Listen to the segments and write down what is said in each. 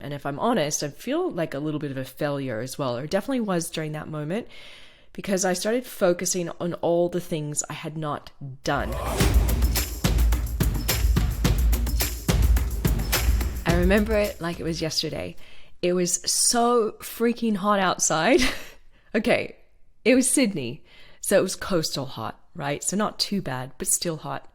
And if I'm honest, I feel like a little bit of a failure as well, or definitely was during that moment, because I started focusing on all the things I had not done. I remember it like it was yesterday. It was so freaking hot outside. Okay, it was Sydney, so it was coastal hot, right? So not too bad, but still hot.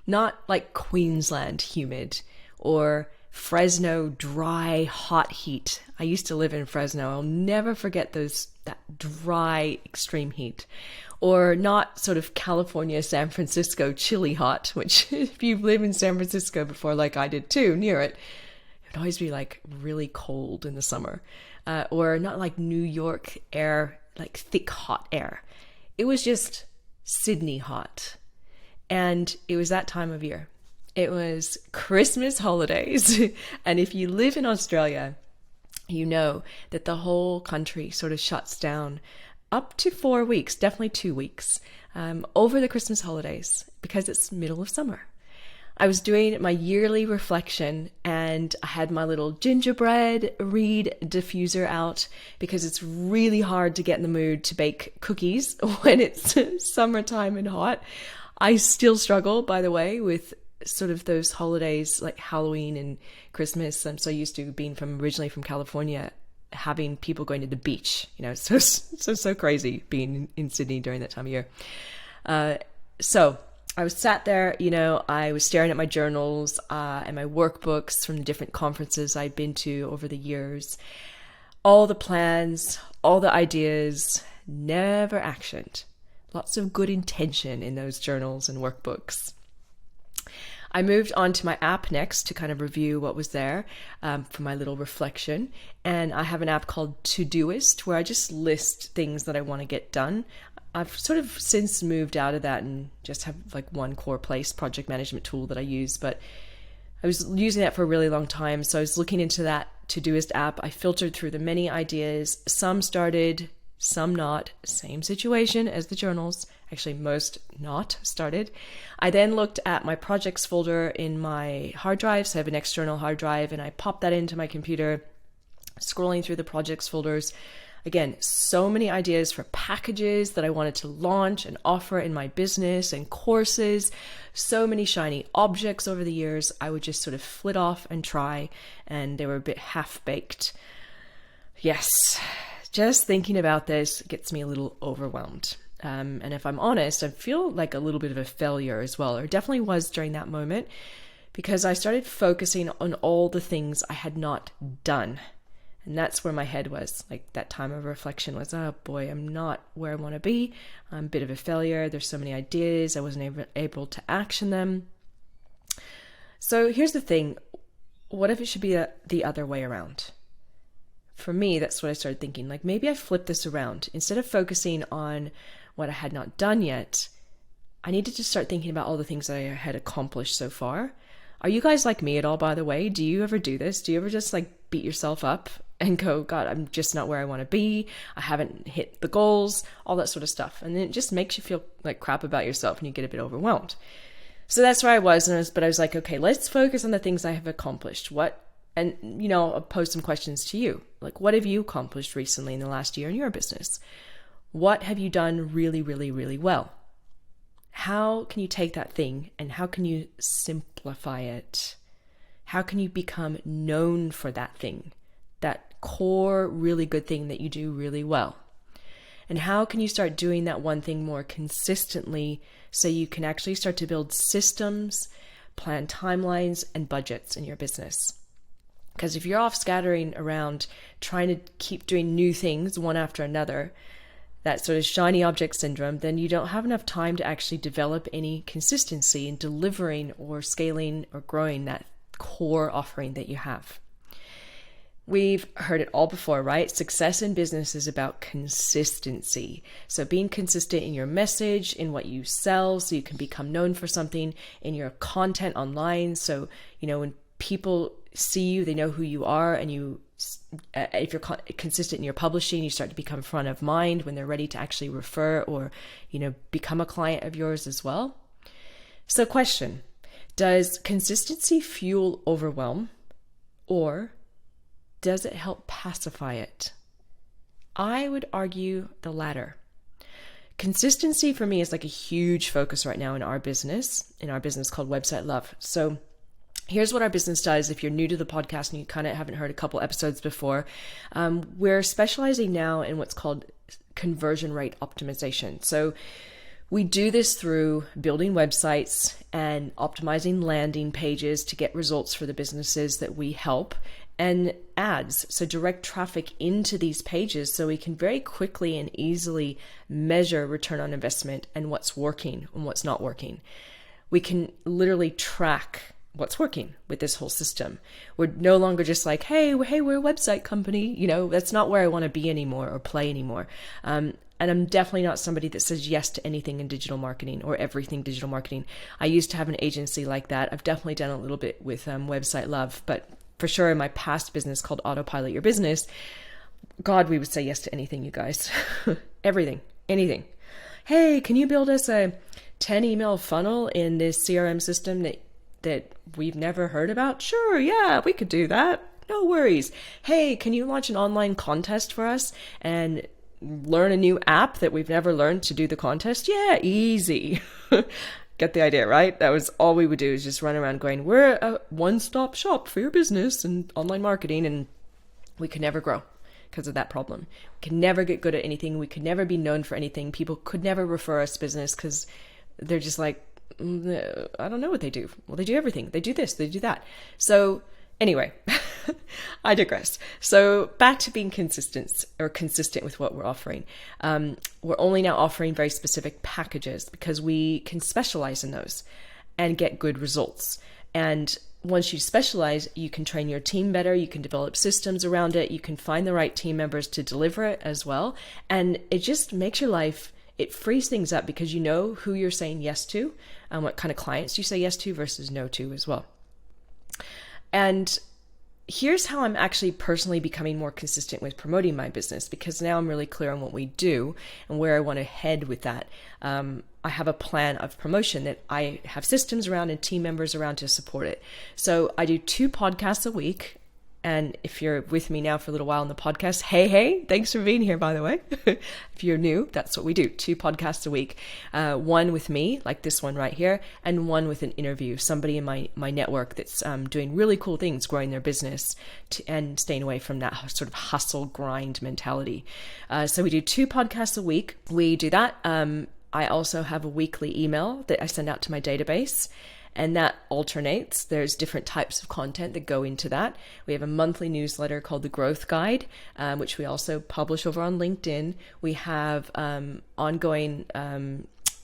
Not like Queensland humid or Fresno dry hot heat. I used to live in Fresno. I'll never forget that dry extreme heat. Or not sort of California, San Francisco chilly hot, which if you've lived in San Francisco before, like I did too, near it, it would always be like really cold in the summer. Or not like New York air, like thick hot air. It was just Sydney hot. And it was that time of year. It was Christmas holidays. And if you live in Australia, you know that the whole country sort of shuts down up to 4 weeks, definitely 2 weeks, over the Christmas holidays because it's middle of summer. I was doing my yearly reflection and I had my little gingerbread reed diffuser out because it's really hard to get in the mood to bake cookies when it's summertime and hot. I still struggle, by the way, with sort of those holidays like Halloween and Christmas. I'm so used to being originally from California, having people going to the beach. You know, so crazy being in Sydney during that time of year. So I was sat there, you know, I was staring at my journals and my workbooks from the different conferences I'd been to over the years. All the plans, all the ideas, never actioned. Lots of good intention in those journals and workbooks. I moved on to my app next to kind of review what was there for my little reflection. And I have an app called Todoist where I just list things that I want to get done. I've sort of since moved out of that and just have like one core place project management tool that I use, but I was using that for a really long time. So I was looking into that Todoist app. I filtered through the many ideas. Some started, some not. Same situation as the journals. Actually, most not started. I then looked at my projects folder in my hard drive. So I have an external hard drive and I popped that into my computer, scrolling through the projects folders. Again, so many ideas for packages that I wanted to launch and offer in my business and courses. So many shiny objects over the years. I would just sort of flit off and try, and they were a bit half-baked. Yes, just thinking about this gets me a little overwhelmed. And if I'm honest, I feel like a little bit of a failure as well, or definitely was during that moment, because I started focusing on all the things I had not done. And that's where my head was. Like that time of reflection was, oh boy, I'm not where I want to be. I'm a bit of a failure. There's so many ideas. I wasn't able to action them. So here's the thing. What if it should be the other way around? For me, that's what I started thinking. Like maybe I flip this around. Instead of focusing on what I had not done yet, I needed to start thinking about all the things that I had accomplished so far. Are you guys like me at all, by the way? Do you ever do this? Do you ever just like beat yourself up and go, God, I'm just not where I want to be. I haven't hit the goals, all that sort of stuff. And then it just makes you feel like crap about yourself and you get a bit overwhelmed. So that's where I was. But I was like, okay, let's focus on the things I have accomplished. And, you know, I'll pose some questions to you. Like, what have you accomplished recently in the last year in your business? What have you done really, really, really well? How can you take that thing and how can you simplify it? How can you become known for that thing, that core really good thing that you do really well? And how can you start doing that one thing more consistently so you can actually start to build systems, plan timelines, and budgets in your business? Because if you're off scattering around trying to keep doing new things one after another, that sort of shiny object syndrome, then you don't have enough time to actually develop any consistency in delivering or scaling or growing that core offering that you have. We've heard it all before, right? Success in business is about consistency. So being consistent in your message, in what you sell, so you can become known for something, in your content online. So, you know, when people see you, they know who you are, and if you're consistent in your publishing, you start to become front of mind when they're ready to actually refer or, you know, become a client of yours as well. So question, does consistency fuel overwhelm, or does it help pacify it? I would argue the latter. Consistency for me is like a huge focus right now in our business called Website Love. So here's what our business does. If you're new to the podcast and you kind of haven't heard a couple episodes before, we're specializing now in what's called conversion rate optimization. So we do this through building websites and optimizing landing pages to get results for the businesses that we help, and ads, so direct traffic into these pages so we can very quickly and easily measure return on investment and what's working and what's not working. We can literally track what's working with this whole system. We're no longer just like, hey, we're a website company. That's not where I want to be anymore or play anymore. And I'm definitely not somebody that says yes to anything in digital marketing or everything digital marketing. I used to have an agency like that. I've definitely done a little bit with Website Love, but for sure in my past business called Autopilot Your Business, God, we would say yes to anything, you guys. Everything, anything. Hey, can you build us a 10 email funnel in this CRM system that we've never heard about? Sure, yeah, we could do that. No worries. Hey, can you launch an online contest for us and learn a new app that we've never learned to do the contest? Yeah, easy. Get the idea, right? That was all we would do, is just run around going, we're a one-stop shop for your business and online marketing, and we could never grow because of that problem. We could never get good at anything. We could never be known for anything. People could never refer us business because they're just like, I don't know what they do. Well, they do everything. They do this, they do that. So anyway, I digress. So back to being consistent with what we're offering. We're only now offering very specific packages because we can specialize in those and get good results. And once you specialize, you can train your team better. You can develop systems around it. You can find the right team members to deliver it as well. And it just makes your life, it frees things up because you know who you're saying yes to and what kind of clients you say yes to versus no to as well. And here's how I'm actually personally becoming more consistent with promoting my business, because now I'm really clear on what we do and where I want to head with that. I have a plan of promotion that I have systems around and team members around to support it. So I do 2 podcasts a week. And if you're with me now for a little while on the podcast, hey, thanks for being here, by the way. If you're new, that's what we do. 2 podcasts a week. One with me, like this one right here, and one with an interview, somebody in my network that's doing really cool things, growing their business and staying away from that sort of hustle grind mentality. So we do 2 podcasts a week. We do that. I also have a weekly email that I send out to my database, and that alternates. There's different types of content that go into that. We have a monthly newsletter called The Growth Guide, which we also publish over on LinkedIn. We have ongoing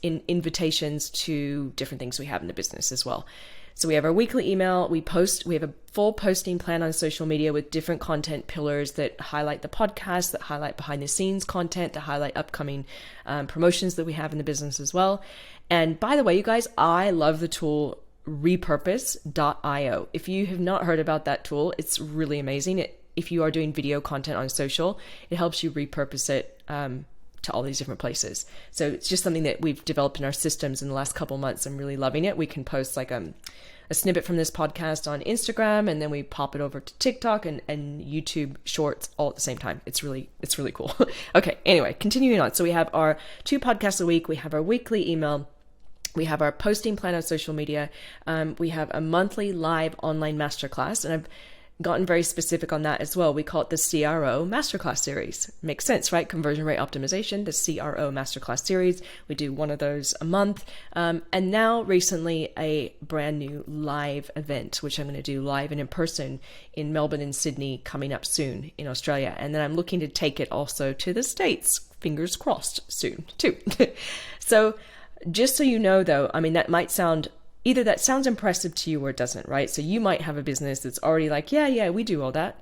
invitations to different things we have in the business as well. So we have our weekly email. We have a full posting plan on social media with different content pillars that highlight the podcast, that highlight behind the scenes content, that highlight upcoming promotions that we have in the business as well. And by the way, you guys, I love the tool repurpose.io. If you have not heard about that tool, it's really amazing. If you are doing video content on social, it helps you repurpose it to all these different places. So it's just something that we've developed in our systems in the last couple months. I'm really loving it. We can post like a snippet from this podcast on Instagram, and then we pop it over to TikTok and YouTube shorts all at the same time. It's really cool. Okay, anyway, continuing on. So we have our 2 podcasts a week. We have our weekly email. We have our posting plan on social media. We have a monthly live online masterclass, and I've gotten very specific on that as well. We call it the CRO Masterclass Series. Makes sense, right? Conversion rate optimization, the CRO Masterclass Series. We do one of those a month. And now recently a brand new live event, which I'm going to do live and in person in Melbourne and Sydney coming up soon in Australia. And then I'm looking to take it also to the States, fingers crossed, soon too. So just so you know though, I mean, that might sound either that sounds impressive to you or it doesn't, right? So you might have a business that's already like, yeah, we do all that.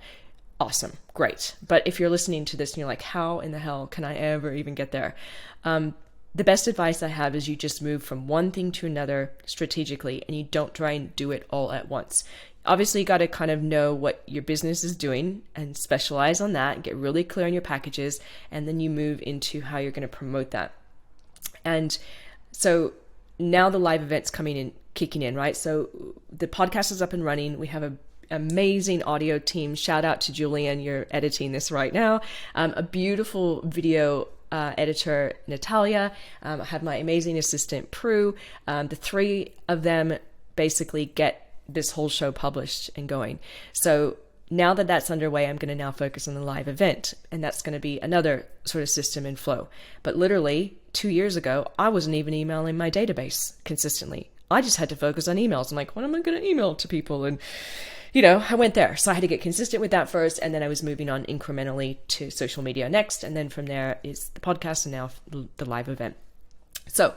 Awesome. Great. But if you're listening to this and you're like, how in the hell can I ever even get there? The best advice I have is you just move from one thing to another strategically, and you don't try and do it all at once. Obviously, you got to kind of know what your business is doing and specialize on that, get really clear on your packages, and then you move into how you're going to promote that. And so now the live event's kicking in, right? So the podcast is up and running. We have a amazing audio team. Shout out to Julian, you're editing this right now. A beautiful video editor, Natalia. I have my amazing assistant, Prue. The three of them basically get this whole show published and going. So now that that's underway, I'm going to now focus on the live event, and that's going to be another sort of system and flow. But literally 2 years ago, I wasn't even emailing my database consistently. I just had to focus on emails. I'm like, what am I going to email to people? And, I went there. So I had to get consistent with that first, and then I was moving on incrementally to social media next. And then from there is the podcast and now the live event. So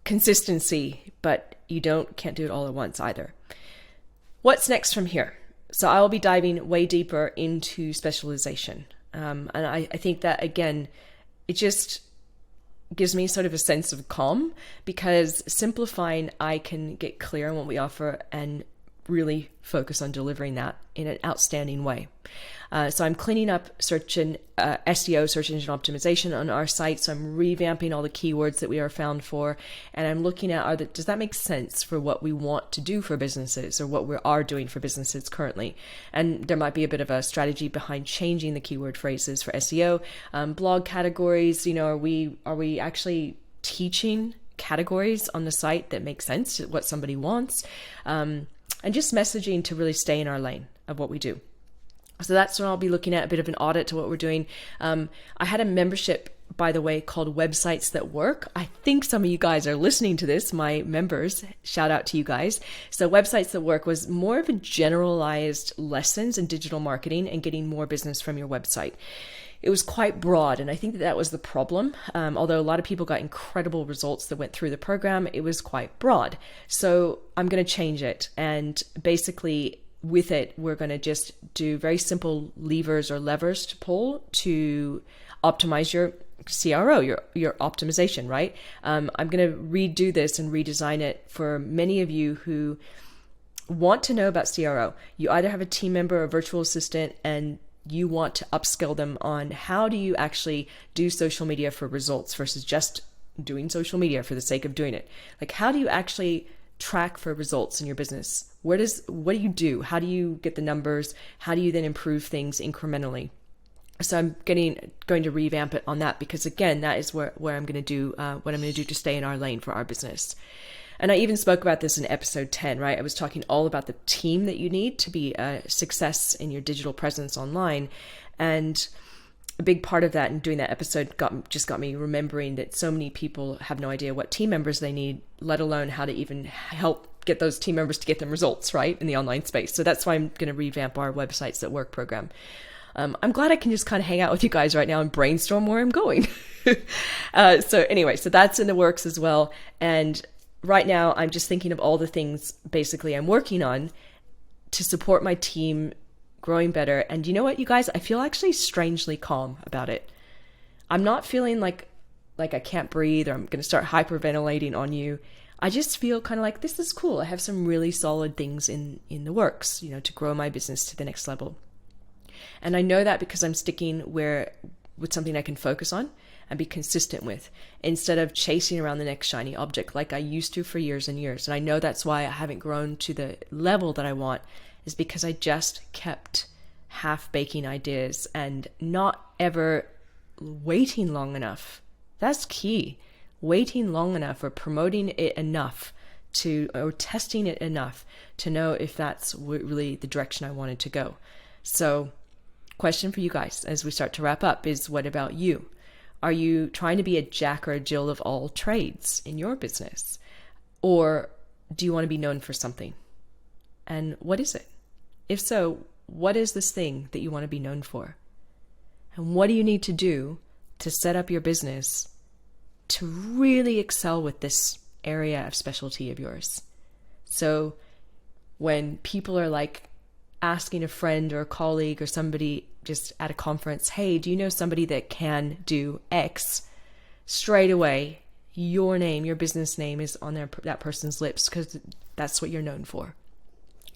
consistency, but you can't do it all at once either. What's next from here? So I will be diving way deeper into specialization. And I think that, again, it just gives me sort of a sense of calm, because simplifying, I can get clear on what we offer and really focus on delivering that in an outstanding way. So I'm cleaning up SEO, search engine optimization on our site. So I'm revamping all the keywords that we are found for. And I'm looking at, does that make sense for what we want to do for businesses, or what we are doing for businesses currently? And there might be a bit of a strategy behind changing the keyword phrases for SEO. Blog categories, are we actually teaching categories on the site that make sense to what somebody wants? And just messaging to really stay in our lane of what we do. So that's when I'll be looking at a bit of an audit to what we're doing. I had a membership, by the way, called Websites That Work. I think some of you guys are listening to this, my members. Shout out to you guys. So Websites That Work was more of a generalized lessons in digital marketing and getting more business from your website. It was quite broad, and I think that was the problem. Although a lot of people got incredible results that went through the program, it was quite broad. So I'm going to change it, and basically with it, we're going to just do very simple levers to pull to optimize your CRO, your optimization, right? I'm going to redo this and redesign it for many of you who want to know about CRO. You either have a team member or a virtual assistant, and you want to upskill them on how do you actually do social media for results versus just doing social media for the sake of doing it. Like, how do you actually track for results in your business? What do you do? How do you get the numbers? How do you then improve things incrementally? So I'm going to revamp it on that, because again, that is where I'm going to do what I'm going to do to stay in our lane for our business. And I even spoke about this in episode 10, right? I was talking all about the team that you need to be a success in your digital presence online. And a big part of that, and doing that episode got me remembering that so many people have no idea what team members they need, let alone how to even help get those team members to get them results, right, in the online space. So that's why I'm going to revamp our Websites That Work program. I'm glad I can just kind of hang out with you guys right now and brainstorm where I'm going. So anyway, so that's in the works as well. And right now, I'm just thinking of all the things basically I'm working on to support my team growing better. And you know what, you guys? I feel actually strangely calm about it. I'm not feeling like I can't breathe, or I'm going to start hyperventilating on you. I just feel kind of like, this is cool. I have some really solid things in the works, to grow my business to the next level. And I know that because I'm sticking with something I can focus on and be consistent with, instead of chasing around the next shiny object like I used to for years and years. And I know that's why I haven't grown to the level that I want, is because I just kept half-baking ideas and not ever waiting long enough. That's key. Waiting long enough, or promoting it enough or testing it enough to know if that's really the direction I wanted to go. So, question for you guys as we start to wrap up is, what about you? Are you trying to be a Jack or a Jill of all trades in your business? Or do you want to be known for something? And what is it? If so, what is this thing that you want to be known for? And what do you need to do to set up your business to really excel with this area of specialty of yours? So when people are like asking a friend or a colleague or somebody just at a conference, hey, do you know somebody that can do X? Straight away, your name, your business name is on that person's lips, because that's what you're known for.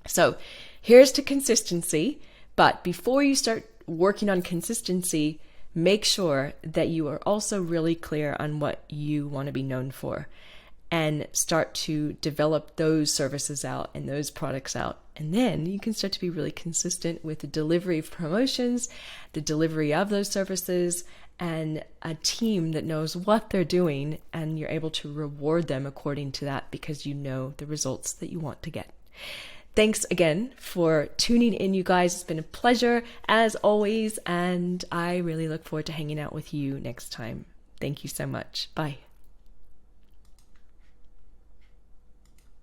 So here's to consistency. But before you start working on consistency, make sure that you are also really clear on what you want to be known for, and start to develop those services out and those products out And then you can start to be really consistent with the delivery of promotions, the delivery of those services, and a team that knows what they're doing, and you're able to reward them according to that because you know the results that you want to get. Thanks again for tuning in, you guys. It's been a pleasure as always, and I really look forward to hanging out with you next time. Thank you so much. Bye.